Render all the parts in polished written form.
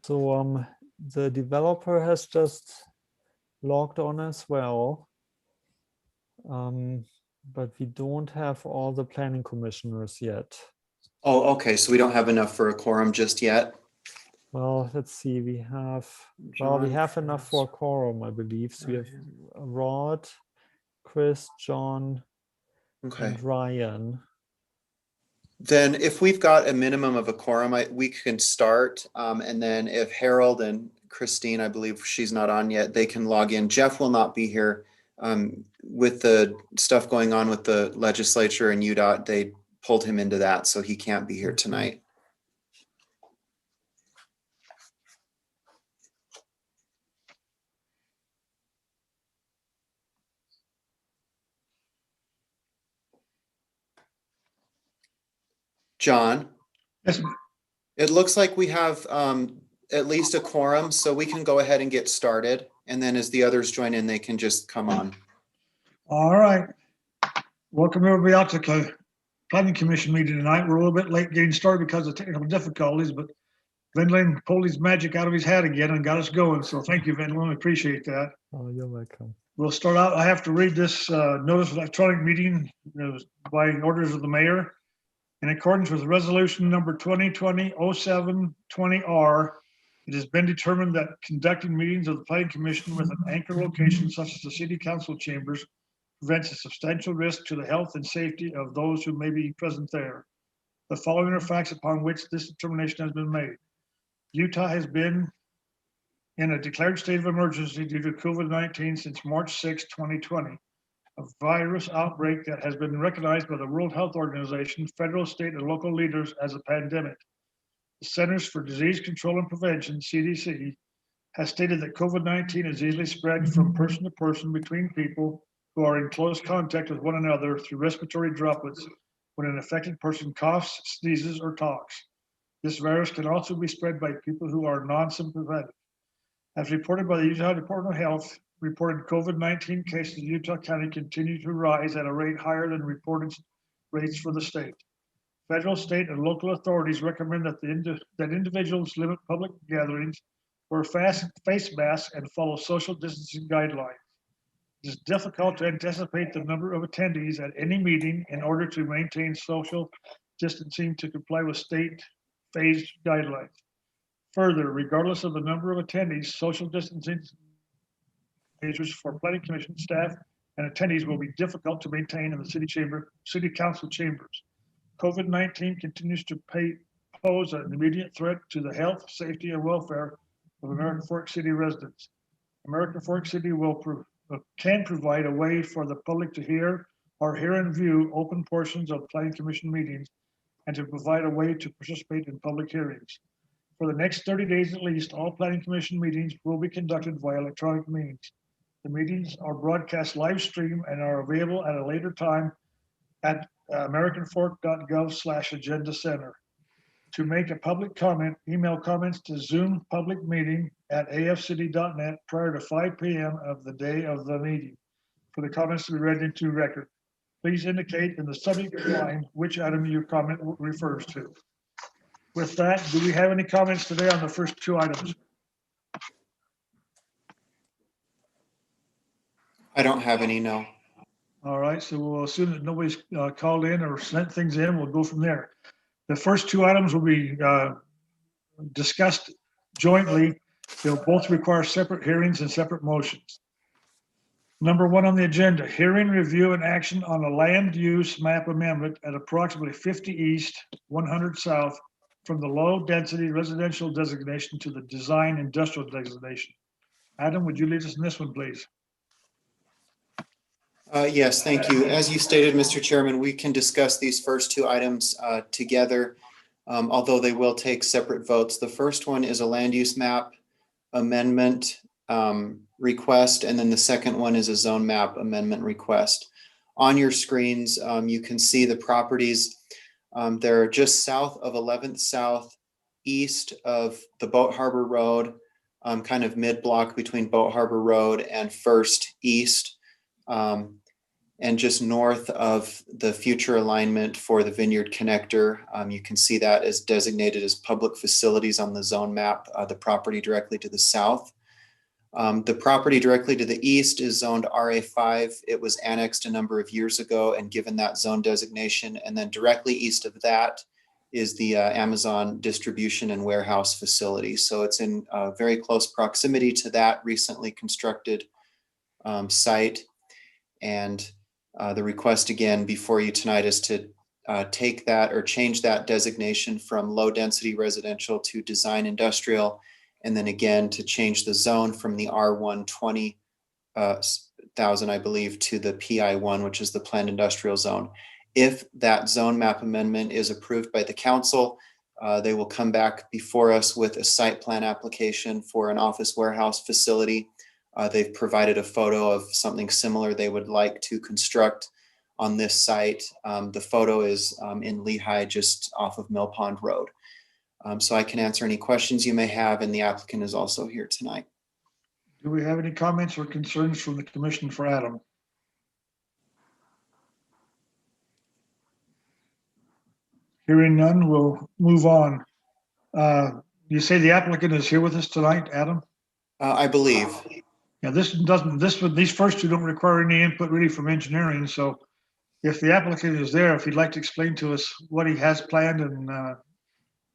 So the developer has just logged on as well. But we don't have all the planning commissioners yet. Oh, okay. So we don't have enough for a quorum just yet. Well, let's see. We have enough for a quorum, I believe. So we have Rod, Chris, John, Okay. and Ryan. Then if we've got a minimum of a quorum, we can start. And then if Harold and Christine, I believe she's not on yet, they can log in. Jeff will not be here. With the stuff going on with the legislature and UDOT, they pulled him into that, so he can't be here tonight. John? Yes. It looks like we have at least a quorum, so we can go ahead and get started. And then as the others join in, they can just come on. All right. Welcome everybody out to the Planning Commission meeting tonight. We're a little bit late getting started because of technical difficulties, but Vinland pulled his magic out of his hat again and got us going. So thank you, Vinland. We appreciate that. Oh, you're welcome. We'll start out. I have to read this notice of electronic meeting by orders of the mayor. In accordance with resolution number 2020-0720R, it has been determined that conducting meetings of the Planning Commission with an anchor location such as the City Council chambers prevents a substantial risk to the health and safety of those who may be present there. The following are facts upon which this determination has been made. Utah has been in a declared state of emergency due to COVID-19 since March 6, 2020. A virus outbreak that has been recognized by the World Health Organization, federal, state, and local leaders as a pandemic. The Centers for Disease Control and Prevention, CDC, has stated that COVID-19 is easily spread from person to person between people who are in close contact with one another through respiratory droplets when an affected person coughs, sneezes, or talks. This virus can also be spread by people who are non-symptomatic. As reported by the Utah Department of Health, reported COVID-19 cases in Utah County continue to rise at a rate higher than reported rates for the state. Federal, state, and local authorities recommend that individuals limit public gatherings, wear face masks, and follow social distancing guidelines. It is difficult to anticipate the number of attendees at any meeting in order to maintain social distancing to comply with state phased guidelines. Further, regardless of the number of attendees, social distancing measures for Planning Commission staff and attendees will be difficult to maintain in the city council chambers. COVID-19 continues to pose an immediate threat to the health, safety, and welfare of American Fork City residents. American Fork City can provide a way for the public to hear or hear and view open portions of Planning Commission meetings and to provide a way to participate in public hearings. For the next 30 days at least, all Planning Commission meetings will be conducted via electronic means. The meetings are broadcast live stream and are available at a later time at americanfork.gov/agenda center. To make a public comment, email comments to Zoom public meeting at afcity.net prior to 5 p.m. of the day of the meeting for the comments to be read into record. Please indicate in the subject line which item your comment refers to. With that, do we have any comments today on the first two items? I don't have any, no. All right, so we'll assume that nobody's called in or sent things in. We'll go from there. The first two items will be discussed jointly. They'll both require separate hearings and separate motions. Number one on the agenda, hearing, review, and action on a land use map amendment at approximately 50 East, 100 South, from the low density residential designation to the design industrial designation. Adam, would you lead us in this one, please? Yes, thank you. As you stated, Mr. Chairman, we can discuss these first two items together, although they will take separate votes. The first one is a land use map amendment request, and then the second one is a zone map amendment request. On your screens, you can see the properties. They're just south of 11th South, east of the Boat Harbor Road, kind of mid-block between Boat Harbor Road and First East. And just north of the future alignment for the Vineyard Connector, you can see that as designated as public facilities on the zone map, the property directly to the south. The property directly to the east is zoned RA5. It was annexed a number of years ago and given that zone designation. And then directly east of that is the Amazon distribution and warehouse facility. So it's in very close proximity to that recently constructed site. And the request again before you tonight is to take that or change that designation from low density residential to design industrial. And then again, to change the zone from the R120,000, I believe, to the PI1, which is the planned industrial zone. If that zone map amendment is approved by the council, they will come back before us with a site plan application for an office warehouse facility. They've provided a photo of something similar they would like to construct on this site. The photo is in Lehigh, just off of Mill Pond Road. So I can answer any questions you may have, and the applicant is also here tonight. Do we have any comments or concerns from the commission for Adam? Hearing none, we'll move on. You say the applicant is here with us tonight, Adam? I believe. Yeah, these first two don't require any input really from engineering. So if the applicant is there, if he'd like to explain to us what he has planned and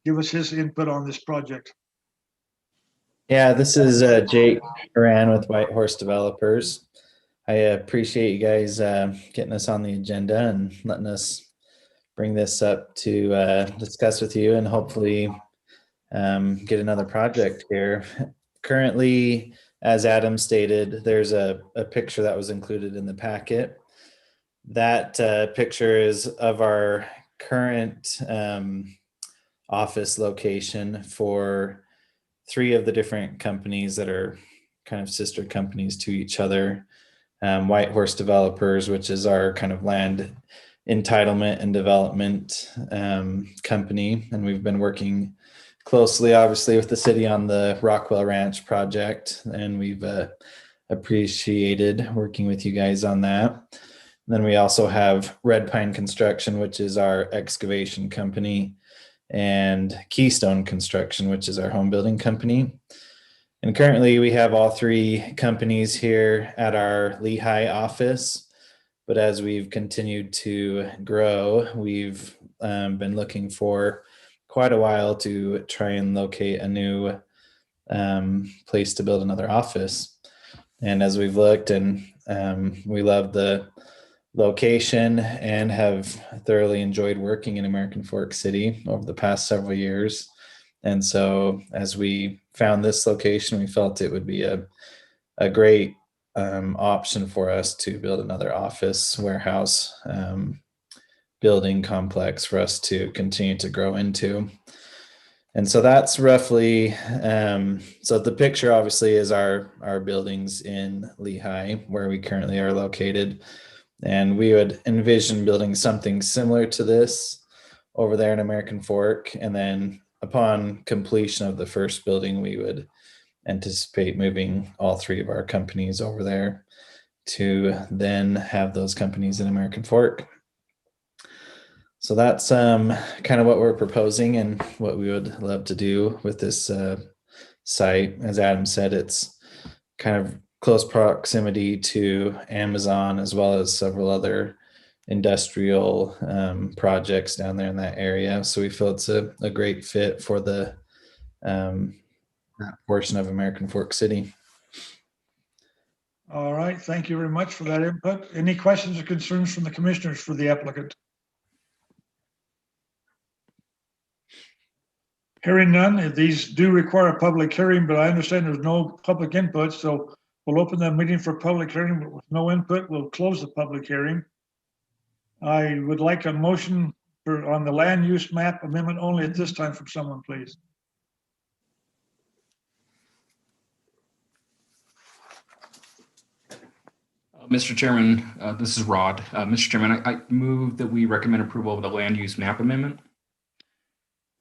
give us his input on this project. Yeah, this is Jake Moran with White Horse Developers. I appreciate you guys getting us on the agenda and letting us bring this up to discuss with you and hopefully get another project here. Currently, as Adam stated, there's a picture that was included in the packet. That picture is of our current office location for 3 of the different companies that are kind of sister companies to each other. White Horse Developers, which is our kind of land entitlement and development company. And we've been working closely, obviously, with the city on the Rockwell Ranch project. And we've appreciated working with you guys on that. And then we also have Red Pine Construction, which is our excavation company, and Keystone Construction, which is our home building company. And currently we have all 3 companies here at our Lehigh office. But as we've continued to grow, we've been looking for quite a while to try and locate a new place to build another office. And as we've looked, and we love the location and have thoroughly enjoyed working in American Fork City over the past several years. And so as we found this location, we felt it would be a great option for us to build another office warehouse building complex for us to continue to grow into. And so that's roughly, so the picture obviously is our buildings in Lehigh, where we currently are located. And we would envision building something similar to this over there in American Fork. And then upon completion of the first building, we would anticipate moving all 3 of our companies over there to then have those companies in American Fork. So that's kind of what we're proposing and what we would love to do with this site. As Adam said, it's kind of close proximity to Amazon, as well as several other industrial projects down there in that area. So we feel it's a great fit for the that portion of American Fork City. All right, thank you very much for that input. Any questions or concerns from the commissioners for the applicant? Hearing none, these do require a public hearing, but I understand there's no public input, so we'll open the meeting for public hearing, but with no input, we'll close the public hearing. I would like a motion on the land use map amendment only at this time from someone, please. Mr. Chairman, this is Rod. Mr. Chairman, I move that we recommend approval of the land use map amendment.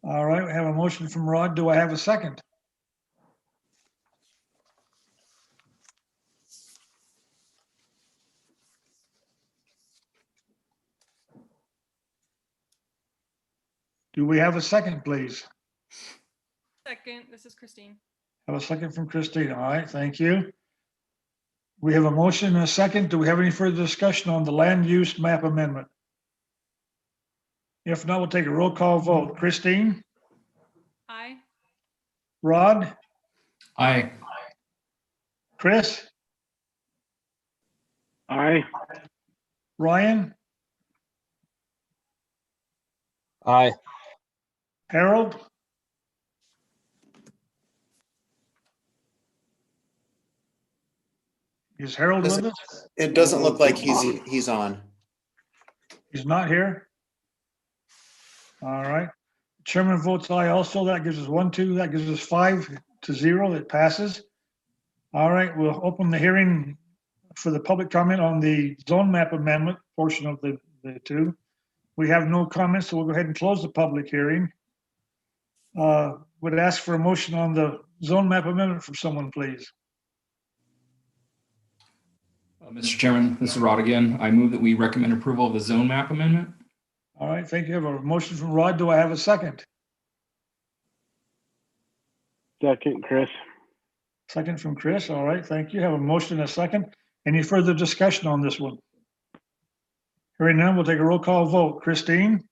All right, we have a motion from Rod. Do I have a second? Do we have a second, please? Second, this is Christine. Have a second from Christine. All right, thank you. We have a motion and a second. Do we have any further discussion on the land use map amendment? If not, we'll take a roll call vote. Christine, Aye. Rod, Aye. Chris, Aye. Ryan, Aye. Harold? Is Harold with us? It doesn't look like he's on. He's not here? All right. Chairman votes aye also. That gives us 1-2. That gives us 5-0. It passes. All right, we'll open the hearing for the public comment on the zone map amendment portion of the two. We have no comments, so we'll go ahead and close the public hearing. Would ask for a motion on the zone map amendment from someone, please. Mr. Chairman, this is Rod again. I move that we recommend approval of the zone map amendment. All right, thank you. I have a motion from Rod. Do I have a second? Second, Chris. Second from Chris. All right, thank you. Have a motion and a second. Any further discussion on this one? Hearing none, we'll take a roll call vote. Christine,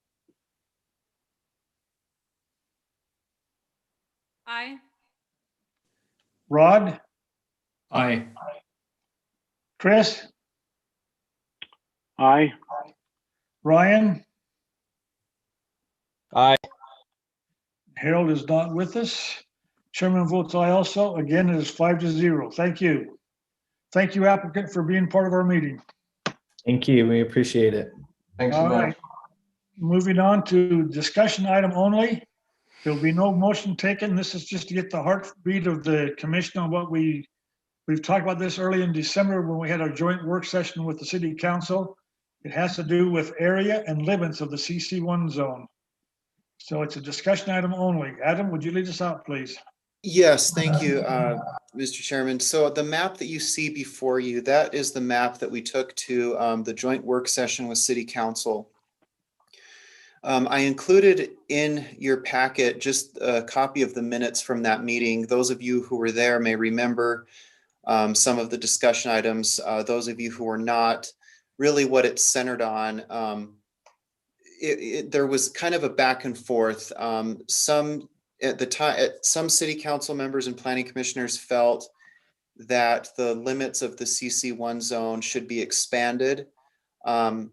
Aye. Rod, Aye. Chris, Aye. Ryan, Aye. Harold is not with us. Chairman votes aye also. Again, it is 5-0. Thank you. Thank you, applicant, for being part of our meeting. Thank you. We appreciate it. Thanks All right. Moving on to discussion item only. There'll be no motion taken. This is just to get the heartbeat of the commission on what we've talked about this early in December when we had our joint work session with the city council. It has to do with area and limits of the CC1 zone. So it's a discussion item only. Adam, would you lead us out, please? Yes, thank you, Mr. Chairman. So the map that you see before you, that is the map that we took to the joint work session with City Council. I included in your packet just a copy of the minutes from that meeting. Those of you who were there may remember some of the discussion items. Those of you who are not, really what it's centered on, there was kind of a back and forth. At the time, some city council members and planning commissioners felt that the limits of the CC1 zone should be expanded, and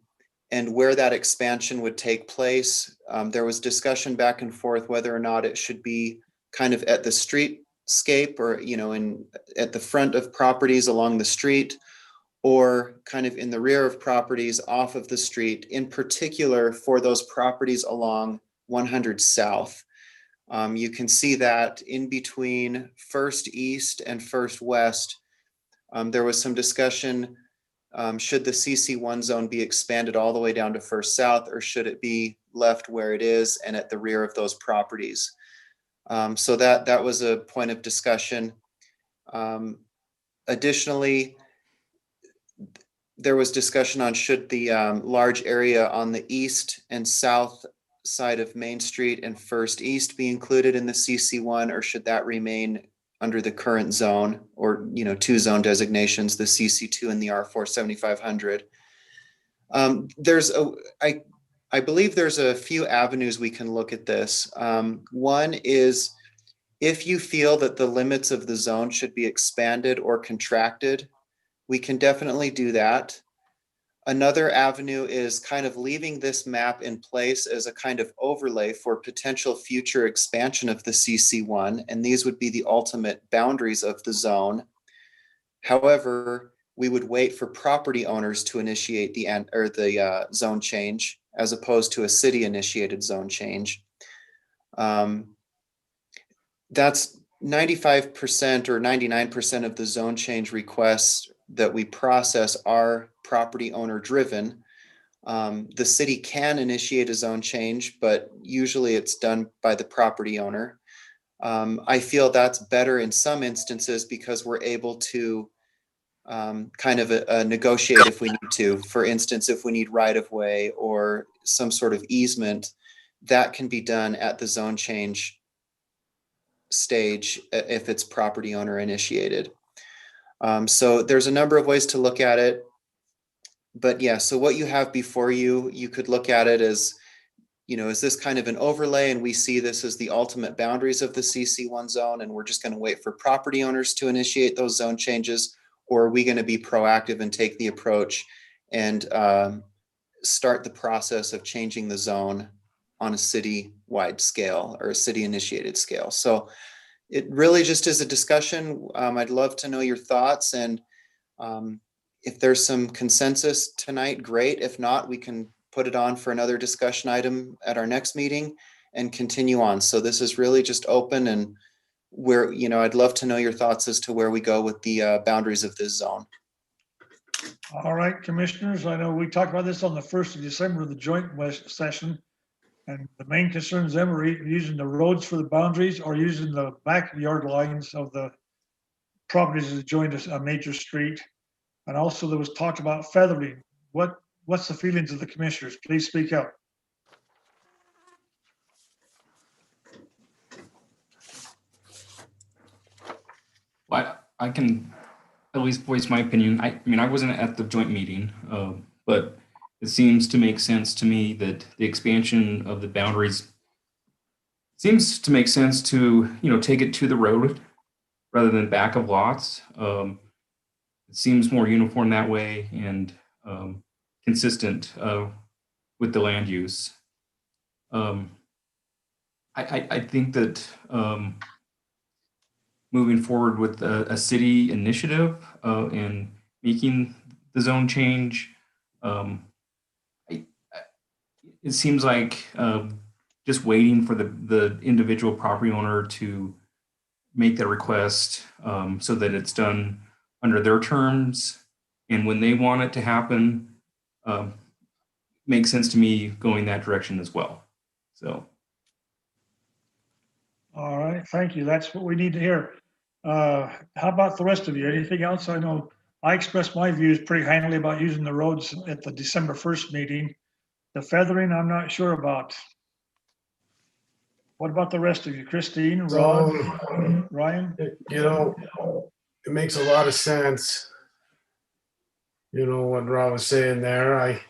where that expansion would take place. There was discussion back and forth whether or not it should be kind of at the streetscape or, at the front of properties along the street, or kind of in the rear of properties off of the street, in particular for those properties along 100 South. You can see that in between First East and First West, there was some discussion, should the CC1 zone be expanded all the way down to First South, or should it be left where it is and at the rear of those properties? So that was a point of discussion. Additionally, there was discussion on should the large area on the east and south side of Main Street and First East be included in the CC1, or should that remain under the current zone, or two zone designations, the CC2 and the R4 7500. I believe there's a few avenues we can look at this. One is if you feel that the limits of the zone should be expanded or contracted, we can definitely do that. Another avenue is kind of leaving this map in place as a kind of overlay for potential future expansion of the CC1, and these would be the ultimate boundaries of the zone. However, we would wait for property owners to initiate the zone change, as opposed to a city-initiated zone change. That's 95% or 99% of the zone change requests that we process are property owner driven. The city can initiate a zone change, but usually it's done by the property owner. I feel that's better in some instances because we're able to kind of negotiate if we need to. For instance, if we need right of way or some sort of easement, that can be done at the zone change stage if it's property owner initiated. So there's a number of ways to look at it. But yeah, so what you have before you, you could look at it as, is this kind of an overlay and we see this as the ultimate boundaries of the CC1 zone and we're just going to wait for property owners to initiate those zone changes? Or are we going to be proactive and take the approach and start the process of changing the zone on a city-wide scale or a city-initiated scale? So it really just is a discussion. I'd love to know your thoughts, and if there's some consensus tonight, great. If not, we can put it on for another discussion item at our next meeting and continue on. So this is really just open, and where, I'd love to know your thoughts as to where we go with the boundaries of this zone. All right, commissioners, I know we talked about this on the 1st of December, the joint session. And the main concerns them are using the roads for the boundaries or using the backyard lines of the properties that join a major street. And also there was talk about feathering. What's the feelings of the commissioners? Please speak up. Well, I can at least voice my opinion. I mean, I wasn't at the joint meeting, but it seems to make sense to me that the expansion of the boundaries seems to make sense to, take it to the road rather than back of lots. It seems more uniform that way and consistent with the land use. I think that moving forward with a city initiative and making the zone change, it seems like just waiting for the individual property owner to make the request so that it's done under their terms and when they want it to happen makes sense to me going that direction as well. So. All right, thank you. That's what we need to hear. How about the rest of you? Anything else? I know I expressed my views pretty handily about using the roads at the December 1st meeting. The feathering, I'm not sure about. What about the rest of you? Christine, Rod, Ryan? It makes a lot of sense. What Rob was saying there. I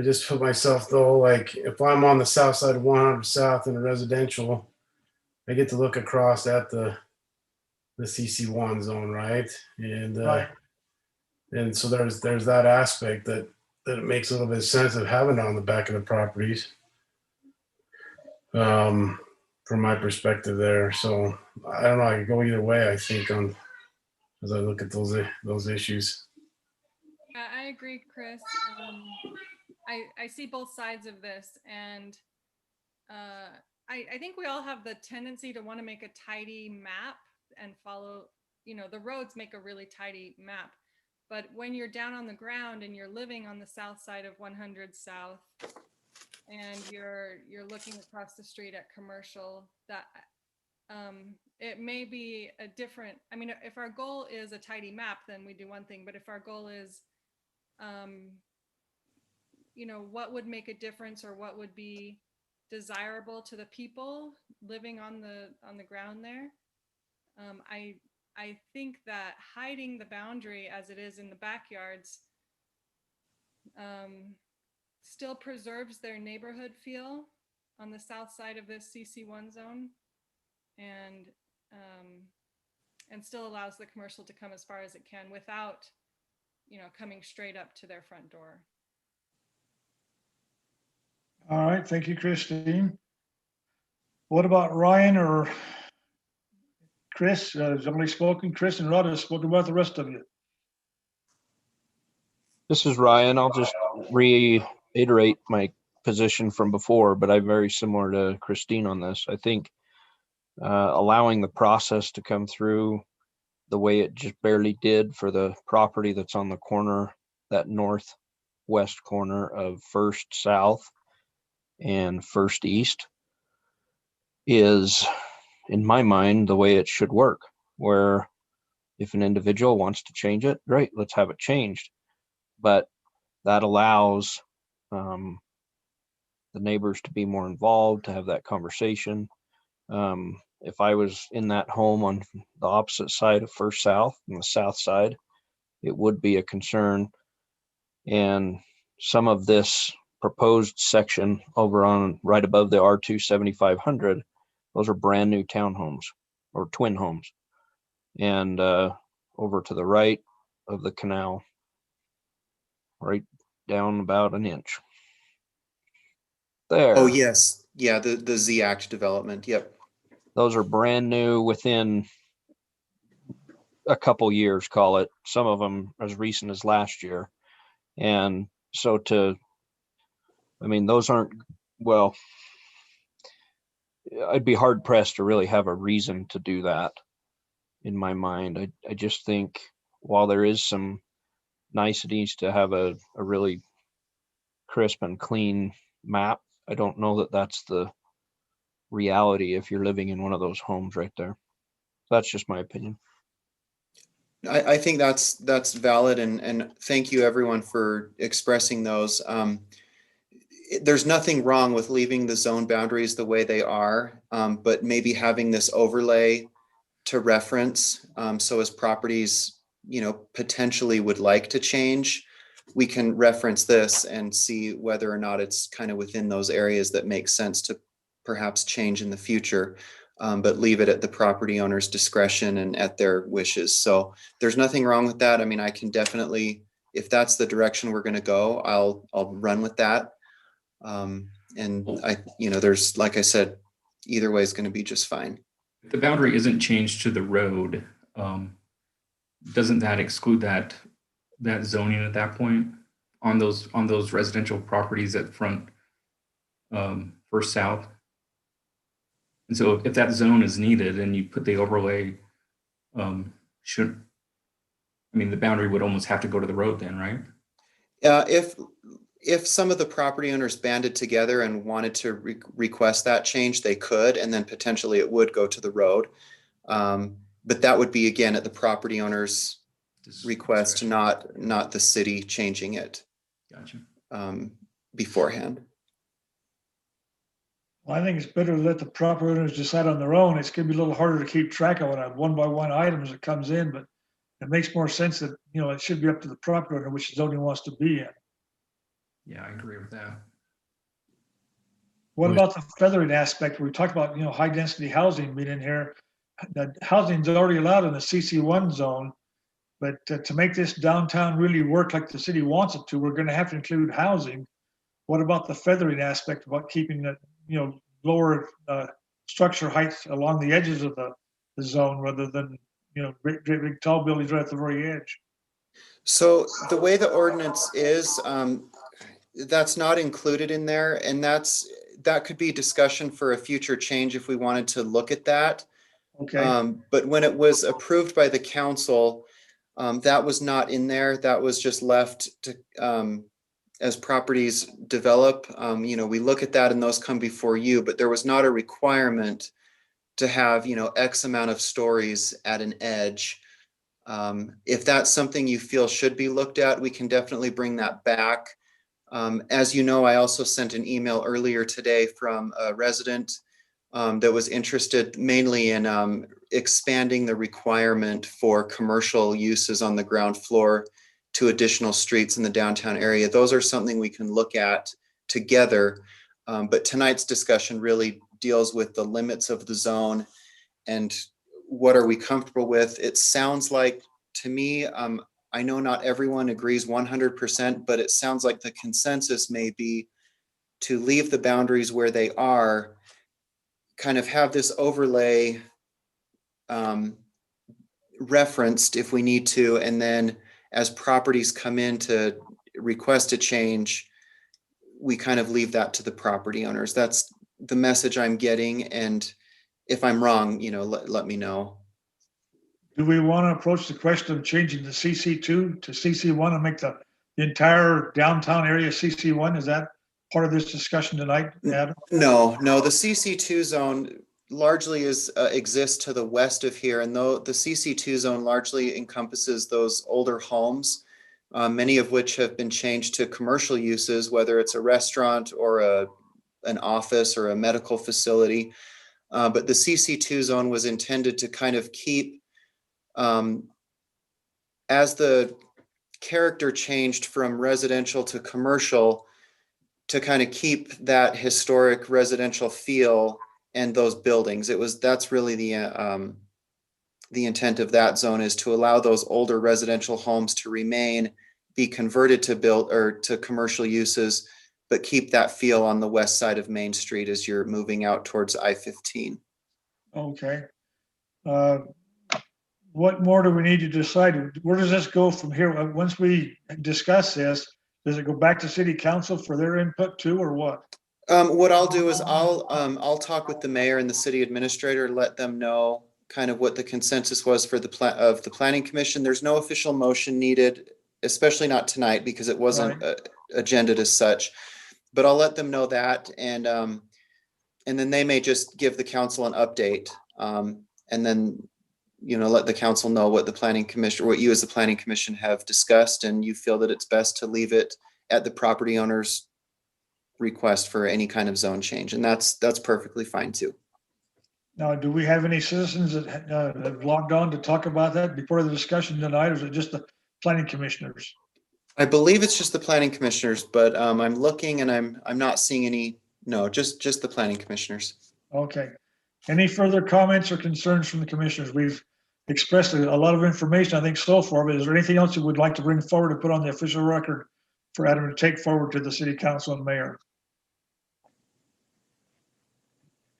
just put myself though, like if I'm on the south side of 100 South in a residential, I get to look across at the CC1 zone, right? And Right. And so there's that aspect that it makes a little bit of sense of having it on the back of the properties. From my perspective there. So I don't know, I could go either way, I think, as I look at those issues. I agree, Chris. I see both sides of this, and I think we all have the tendency to want to make a tidy map and follow, the roads make a really tidy map. But when you're down on the ground and you're living on the south side of 100 South and you're looking across the street at commercial, that it may be a different, if our goal is a tidy map, then we do one thing. But if our goal is, what would make a difference or what would be desirable to the people living on the ground there, I think that hiding the boundary as it is in the backyards still preserves their neighborhood feel on the south side of this CC1 zone, and still allows the commercial to come as far as it can without, coming straight up to their front door. All right, thank you, Christine. What about Ryan or Chris? Has only spoken. Chris and Rod has spoken. About the rest of you? This is Ryan. I'll just reiterate my position from before, but I'm very similar to Christine on this. I think allowing the process to come through the way it just barely did for the property that's on the corner, that northwest corner of First South and First East, is, in my mind, the way it should work, where if an individual wants to change it, great, let's have it changed. But that allows the neighbors to be more involved, to have that conversation. If I was in that home on the opposite side of First South, on the south side, it would be a concern. And some of this proposed section over on right above the R2 7500, those are brand new townhomes or twin homes. And over to the right of the canal, right down about an inch. There. Oh, yes. Yeah, the Z Act development. Yep. Those are brand new within a couple years, call it. Some of them as recent as last year. And so those aren't, well, I'd be hard pressed to really have a reason to do that in my mind. I just think while there is some niceties to have a really crisp and clean map, I don't know that that's the reality if you're living in one of those homes right there. That's just my opinion. I think that's valid, and thank you everyone for expressing those. There's nothing wrong with leaving the zone boundaries the way they are, but maybe having this overlay to reference. So as properties, potentially would like to change, we can reference this and see whether or not it's kind of within those areas that make sense to perhaps change in the future, but leave it at the property owner's discretion and at their wishes. So there's nothing wrong with that. I mean, I can definitely, if that's the direction we're going to go, I'll run with that. And there's, like I said, either way is going to be just fine. If the boundary isn't changed to the road, doesn't that exclude that zoning at that point on those residential properties at front First South? And so if that zone is needed and you put the overlay, the boundary would almost have to go to the road then, right? If some of the property owners banded together and wanted to request that change, they could, and then potentially it would go to the road. But that would be, again, at the property owner's request, not the city changing it. Gotcha. Beforehand. Well, I think it's better to let the property owners decide on their own. It's going to be a little harder to keep track of on one by one items that comes in, but it makes more sense that, it should be up to the property owner which zone he wants to be in. Yeah, I agree with that. What about the feathering aspect? We talked about, high density housing being in here. That housing is already allowed in the CC1 zone, but to make this downtown really work like the city wants it to, we're going to have to include housing. What about the feathering aspect about keeping the, lower structure heights along the edges of the zone rather than, great big tall buildings right at the very edge? So the way the ordinance is, that's not included in there, and that could be discussion for a future change if we wanted to look at that. Okay. But when it was approved by the council, that was not in there. That was just left to, as properties develop, we look at that and those come before you, but there was not a requirement to have, X amount of stories at an edge. If that's something you feel should be looked at, we can definitely bring that back. As you know, I also sent an email earlier today from a resident that was interested mainly in expanding the requirement for commercial uses on the ground floor to additional streets in the downtown area. Those are something we can look at together. But tonight's discussion really deals with the limits of the zone and what are we comfortable with. It sounds like, to me, I know not everyone agrees 100%, but it sounds like the consensus may be to leave the boundaries where they are, kind of have this overlay referenced if we need to, and then as properties come in to request a change, we kind of leave that to the property owners. That's the message I'm getting, and if I'm wrong, let me know. Do we want to approach the question of changing the CC2 to CC1 and make the entire downtown area CC1? Is that part of this discussion tonight, Adam? No, the CC2 zone largely exists to the west of here, and though the CC2 zone largely encompasses those older homes, many of which have been changed to commercial uses, whether it's a restaurant or a an office or a medical facility. But the CC2 zone was intended to kind of keep, as the character changed from residential to commercial, to kind of keep that historic residential feel and those buildings. That's really the intent of that zone, is to allow those older residential homes to remain, be converted to to commercial uses, but keep that feel on the west side of Main Street as you're moving out towards I-15. Okay. What more do we need to decide? Where does this go from here? Once we discuss this, does it go back to city council for their input too, or what? What I'll do is I'll talk with the mayor and the city administrator, let them know kind of what the consensus was for the planning commission. There's no official motion needed, especially not tonight because it wasn't agended as such. But I'll let them know that, and then they may just give the council an update, and then let the council know what the planning commission, what you as the planning commission have discussed, and you feel that it's best to leave it at the property owner's request for any kind of zone change, and that's perfectly fine too. Now, do we have any citizens that have logged on to talk about that before the discussion tonight, or is it just the planning commissioners? I believe it's just the planning commissioners, but I'm looking and I'm not seeing any. No, just the planning commissioners. Okay. Any further comments or concerns from the commissioners? We've expressed a lot of information, I think, so far, but is there anything else you would like to bring forward to put on the official record for Adam to take forward to the city council and mayor?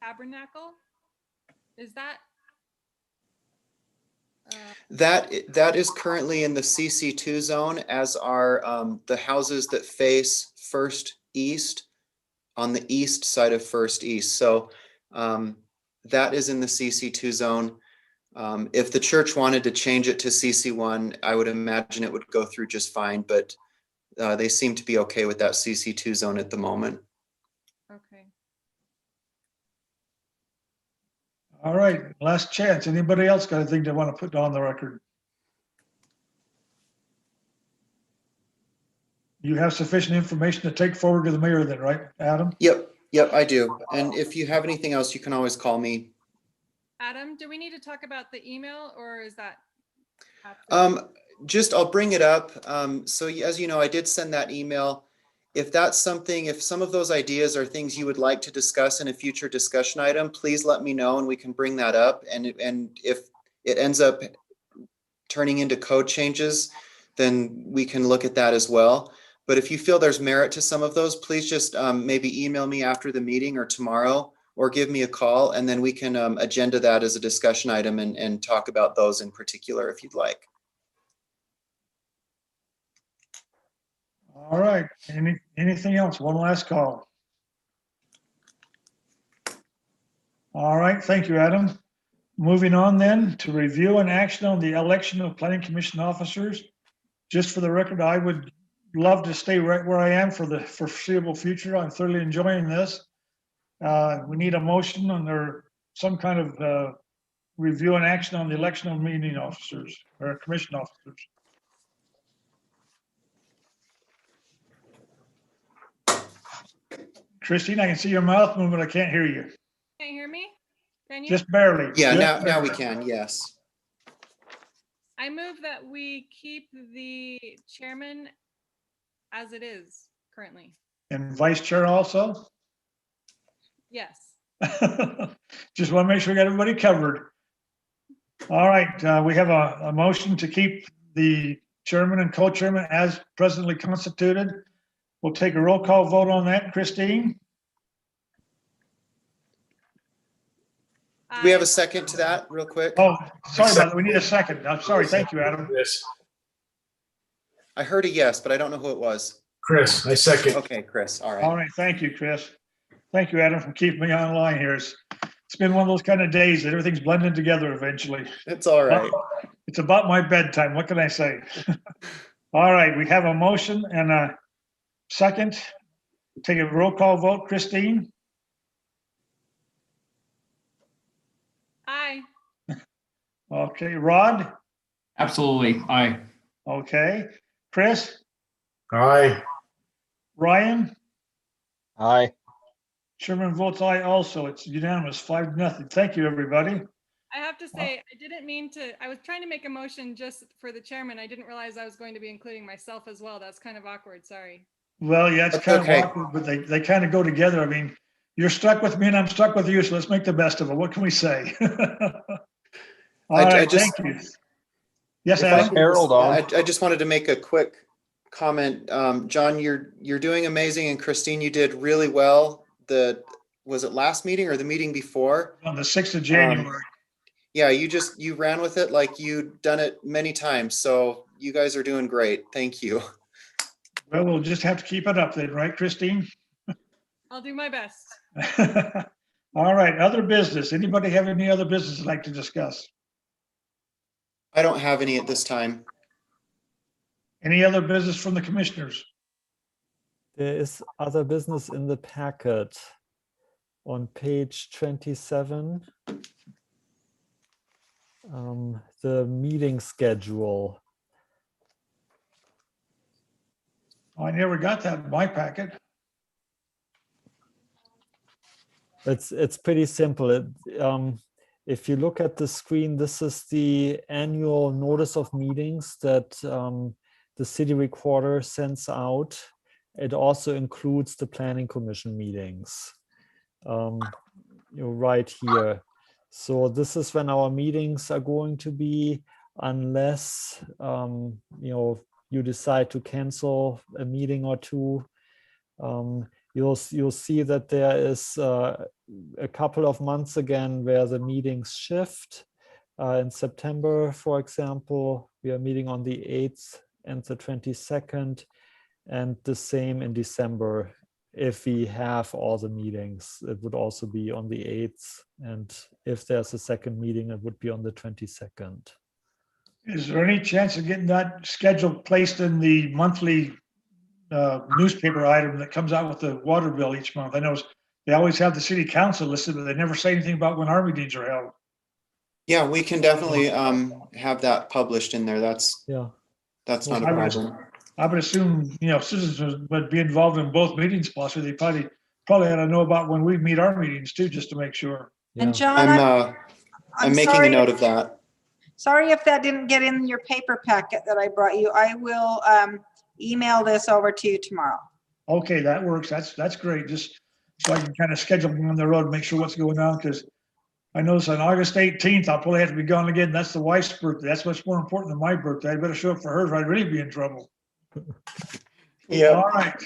Tabernacle? Is that? That is currently in the CC2 zone, as are the houses that face First East on the east side of First East. So that is in the CC2 zone. If the church wanted to change it to CC1, I would imagine it would go through just fine, but they seem to be okay with that CC2 zone at the moment. Okay. All right, last chance. Anybody else got anything they want to put on the record? You have sufficient information to take forward to the mayor then, right, Adam? Yep, I do. And if you have anything else, you can always call me. Adam, do we need to talk about the email, or is that? I'll bring it up. So as you know, I did send that email. If that's something, if some of those ideas are things you would like to discuss in a future discussion item, please let me know and we can bring that up. And if it ends up turning into code changes, then we can look at that as well. But if you feel there's merit to some of those, please just maybe email me after the meeting or tomorrow, or give me a call, and then we can agenda that as a discussion item and talk about those in particular if you'd like. All right, anything else? One last call. All right, thank you, Adam. Moving on then to review and action on the election of planning commission officers. Just for the record, I would love to stay right where I am for the foreseeable future. I'm thoroughly enjoying this. We need a motion under some kind of review and action on the election of meeting officers or commission officers. Christine, I can see your mouth moving, but I can't hear you. Can't hear me? Can you? Just barely. Yeah, Just now barely. we can, yes. I move that we keep the chairman as it is currently. And vice chair also? Yes. Just want to make sure we got everybody covered. All right, we have a motion to keep the chairman and co-chairman as presently constituted. We'll take a roll call vote on that. Christine? Do we have a second to that real quick? Oh, sorry about that. We need a second. I'm sorry. Thank you, Adam. Chris, I heard a yes, but I don't know who it was. Chris, I second. Okay, Chris, all All right. right, thank you, Chris. Thank you, Adam, for keeping me online here. It's been one of those kind of days that everything's blending together eventually. It's all right. It's about my bedtime. What can I say? All right, we have a motion and a second. Take a roll call vote. Christine? Aye. Okay, Rod? Absolutely. Aye. Okay. Chris? Aye. Ryan? Aye. Chairman votes aye also. It's unanimous, 5-0. Thank you, everybody. I have to say, I didn't mean to, I was trying to make a motion just for the chairman. I didn't realize I was going to be including myself as well. That's kind of awkward, sorry. Well, yeah, it's That's kind okay. of awkward, but they kind of go together. I mean, you're stuck with me and I'm stuck with you, so let's make the best of it. What can we say? All I right, just- thank you. Yes, If I Adam? could Harold just- on. I just wanted to make a quick comment. John, you're doing amazing, and Christine, you did really well. Was it last meeting or the meeting before? On the 6th of January. Yeah, you ran with it like you've done it many times. So you guys are doing great. Thank you. Well, we'll just have to keep it up then, right, Christine? I'll do my best. All right, other business. Anybody have any other business they'd like to discuss? I don't have any at this time. Any other business from the commissioners? There is other business in the packet on page 27. The meeting schedule. I never got that in my packet. It's pretty simple. If you look at the screen, this is the annual notice of meetings that the city recorder sends out. It also includes the planning commission meetings. You're right here. So this is when our meetings are going to be, unless you decide to cancel a meeting or two. You'll see that there is a couple of months again where the meetings shift. In September, for example, we are meeting on the 8th and the 22nd, and the same in December. If we have all the meetings, it would also be on the 8th. And if there's a second meeting, it would be on the 22nd. Is there any chance of getting that schedule placed in the monthly newspaper item that comes out with the water bill each month? I know they always have the city council listed, but they never say anything about when our meetings are held. Yeah, we can definitely have that published in there. That's not a problem. I would assume, citizens would be involved in both meetings possibly. They probably ought to know about when we meet our meetings too, just to make sure. Yeah. And John, I'm making a note of that. Sorry if that didn't get in your paper packet that I brought you. I will email this over to you tomorrow. Okay, that works. That's great. Just so I can kind of schedule them on the road, make sure what's going on, because I notice on August 18th, I'll probably have to be gone again. That's the wife's birthday. That's much more important than my birthday. I better show up for hers or I'd really be in trouble. Yeah. All right.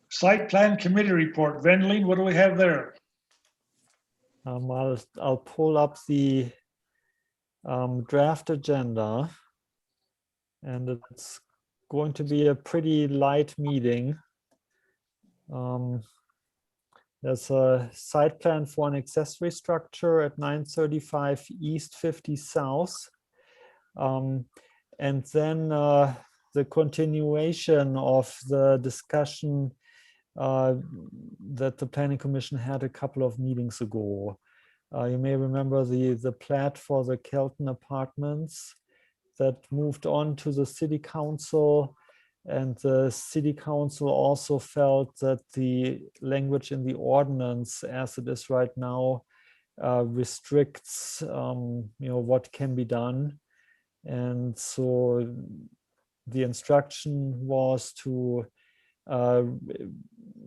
Site plan committee report. Vendeline, what do we have there? I'll pull up the draft agenda, and it's going to be a pretty light meeting. There's a site plan for an accessory structure at 935 East 50 South. And then the continuation of the discussion that the Planning Commission had a couple of meetings ago. You may remember the plat for the Kelton Apartments that moved on to the City Council, and the City Council also felt that the language in the ordinance as it is right now restricts what can be done. And so the instruction was to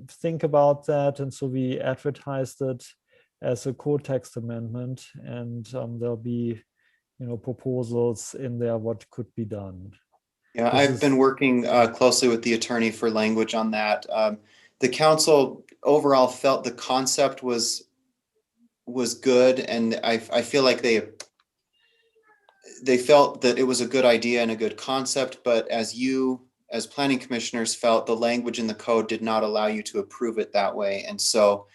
think about that, and so we advertised it as a code text amendment, and there'll be proposals in there what could be done. Yeah, I've been working closely with the attorney for language on that. The council overall felt the concept was good, and I feel like they felt that it was a good idea and a good concept, but as planning commissioners felt, the language in the code did not allow you to approve it that way. And so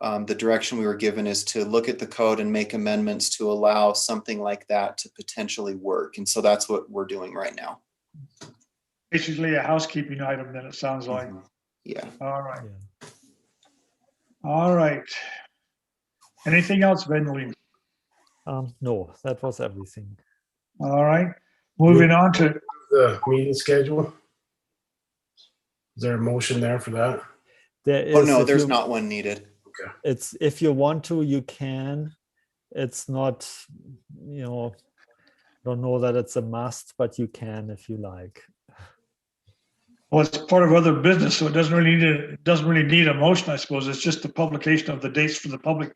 the direction we were given is to look at the code and make amendments to allow something like that to potentially work. And so that's what we're doing right now. Basically a housekeeping item then, it sounds like. Yeah. All right. Yeah. All right. Anything else, Vendeline? No, that was everything. All right. Moving on to The meeting schedule. Is there a motion there for that? There Oh, is, no, if there's you- not one needed. It's, if you want to, you can. It's not, don't know that it's a must, but you can if you like. Well, it's part of other business, so it doesn't really need a motion, I suppose. It's just the publication of the dates for the public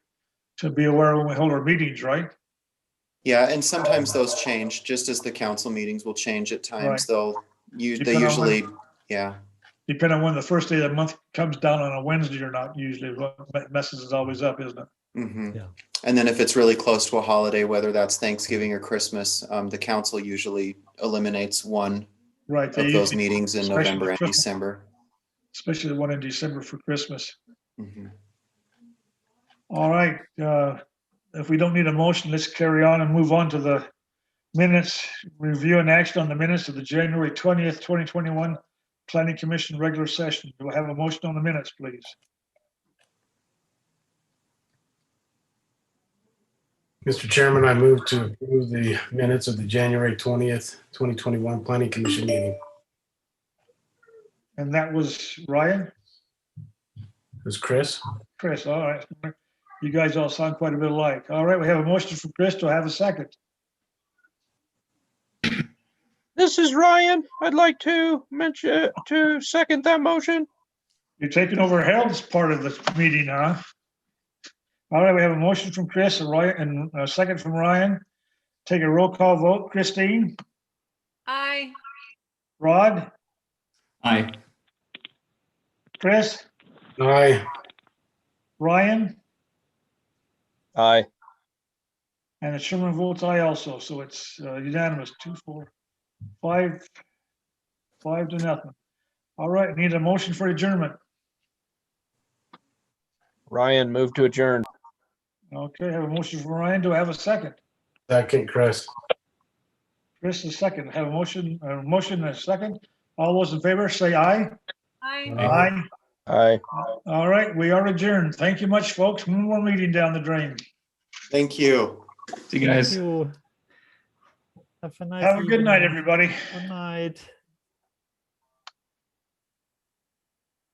to be aware when we hold our meetings, right? Yeah, and sometimes those change, just as the council meetings will change at times. Right. They Depending on when- usually, yeah. Depending on when the first day of the month comes down on a Wednesday or not, usually what messes is always up, isn't it? Mhm. Yeah. And then if it's really close to a holiday, whether that's Thanksgiving or Christmas, the council usually eliminates one Right. they of those usually- meetings in especially November and Christmas. December. Especially the one in December for Christmas. Mhm. All right, if we don't need a motion, let's carry on and move on to the minutes, review and action on the minutes of the January 20th, 2021 Planning Commission regular session. Do I have a motion on the minutes, please? Mr. Chairman, I move to approve the minutes of the January 20th, 2021 Planning Commission meeting. And that was Ryan? It was Chris. Chris, all right. You guys all sound quite a bit alike. All right, we have a motion from Chris. Do I have a second? This is Ryan. I'd like to second that motion. You're taking over Harold's part of the meeting, huh? All right, we have a motion from Chris and a second from Ryan. Take a roll call vote. Christine, Aye. Rod, Aye. Chris, Aye. Ryan, Aye. and the chairman votes aye also. So it's unanimous, 2, 4, 5, 5-0. All right, need a motion for adjournment. Ryan, move to adjourn. Okay, have a motion from Ryan. Do I have a second? Second, Chris. Chris is second. Have a motion and a second. All those in favor, say aye. Aye. Aye. Aye. All right, we are adjourned. Thank you much, folks. One more meeting down the drain. Thank you. See you guys. Thank you. Have a nice Have a good night, evening. everybody. Good night.